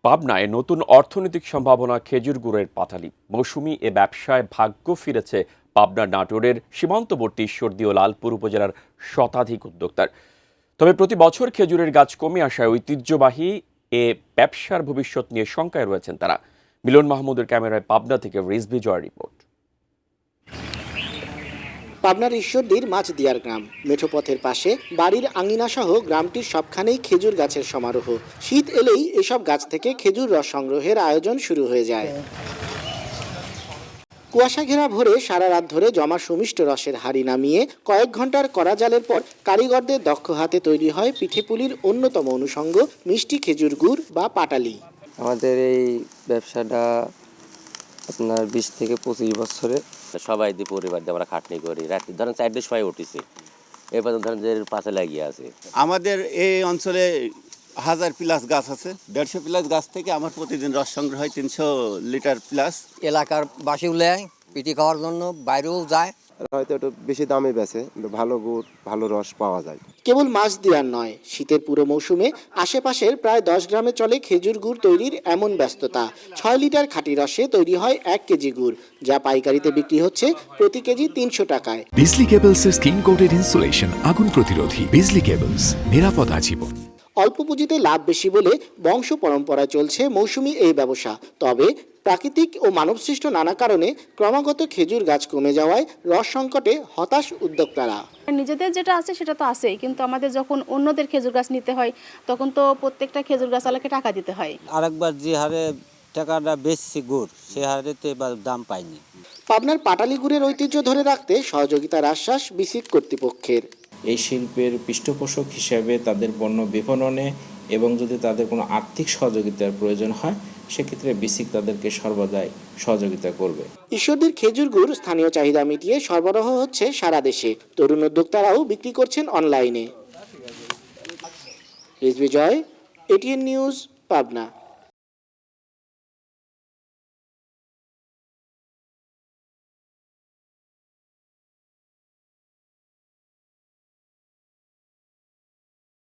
পাবনায় নতুন অর্থনৈতিক সম্ভাবনা খেজুর গুড়ের পাটালি মৌসুমি এ ব্যবসায় ভাগ্য ফিরেছে পাবনার নাটোরের সীমান্তবর্তী ঈশ্বরদী ও লালপুর উপজেলার শতাধিক উদ্যোক্তার। তবে প্রতি বছর খেজুরের গাছ কমে আসায় ঐতিহ্যবাহী এ ব্যবসার ভবিষ্যৎ নিয়ে শঙ্কায় রয়েছেন তারা। মিলন মাহমুদের ক্যামেরায় পাবনা থেকে রিজভি জয়ের রিপোর্ট। পাবনার ঈশ্বরদীর মাছদিয়ার গ্রাম মেঠোপথের পাশে বাড়ির আঙিনা সহ গ্রামটির সবখানেই খেজুর গাছের সমারোহ। শীত এলেই এসব গাছ থেকে খেজুর রস সংগ্রহের আয়োজন শুরু হয়ে যায়। কুয়াশা ঘেরা ভোরে সারা রাত ধরে জমা সুমিষ্ট রসের হাড়ি নামিয়ে কয়েক ঘন্টার কড়া জালের পর কারিগরদের দক্ষ হাতে তৈরি হয় পিঠেপুলির অন্যতম অনুষঙ্গ মিষ্টি খেজুর গুড় বা পাটালি। আমাদের এই ব্যবসাটা আপনার 20 থেকে 25 বছরে। সবাই দিয়ে পরিবার দিয়ে আমরা খাটনি করি, রাত্রি ধরেন 4টার সময় উঠেছি, এবার ধরেন যে পাশে লাগিয়ে আছে। আমাদের এই অঞ্চলে 1000+ গাছ আছে, 150+ গাছ থেকে আমার প্রতিদিন রস সংগ্রহ হয় 300 লিটার প্লাস। এলাকার বাসিও নেয় পিঠে খাওয়ার জন্য, বাইরেও যায়। হয়তো একটু বেশি দামে বেচে, ভালো গুড় ভালো রস পাওয়া যায়। কেবল মাছদিয়ার নয়, শীতের পুরো মৌসুমে আশেপাশের প্রায় 10 গ্রামে চলে খেজুর গুড় তৈরির এমন ব্যস্ততা। 6 লিটার খাঁটি রসে তৈরি হয় 1 কেজি গুড়, যা পাইকারিতে বিক্রি হচ্ছে প্রতি কেজি 300 টাকায়। বিজলি কেবলসের স্কিন কোটেড ইনসুলেশন আগুন প্রতিরোধী। বিজলি কেবলস, নিরাপদ আজীবন। অল্প পুঁজিতে লাভ বেশি বলে বংশ পরম্পরায় চলছে মৌসুমি এই ব্যবসা। তবে প্রাকৃতিক ও মানবসৃষ্ট নানা কারণে ক্রমাগত খেজুর গাছ কমে যাওয়ায় রস সংকটে হতাশ উদ্যোক্তারা। নিজেদের যেটা আছে সেটা তো আছেই, কিন্তু আমাদের যখন অন্যদের খেজুর গাছ নিতে হয় তখন তো প্রত্যেকটা খেজুর গাছ আলাকে টাকা দিতে হয়। আরেকবার যে হারে টাকাটা বেশি গুড়, সে হারে তো এবার দাম পাইনি। পাবনার পাটালি গুড়ের ঐতিহ্য ধরে রাখতে সহযোগিতার আশ্বাস বিসিক কর্তৃপক্ষের। এই শিল্পের পৃষ্ঠপোষক হিসেবে তাদের পণ্য বিপণনে এবং যদি তাদের কোনো আর্থিক সহযোগিতার প্রয়োজন হয় সেক্ষেত্রে বিসিক তাদেরকে সর্বদাই সহযোগিতা করবে। ঈশ্বরদীর খেজুর গুড় স্থানীয় চাহিদা মিটিয়ে সরবরাহ হচ্ছে সারা দেশে। তরুণ উদ্যোক্তারাও বিক্রি করছেন অনলাইনে। রিজভি জয়, এটিএন নিউজ, পাবনা।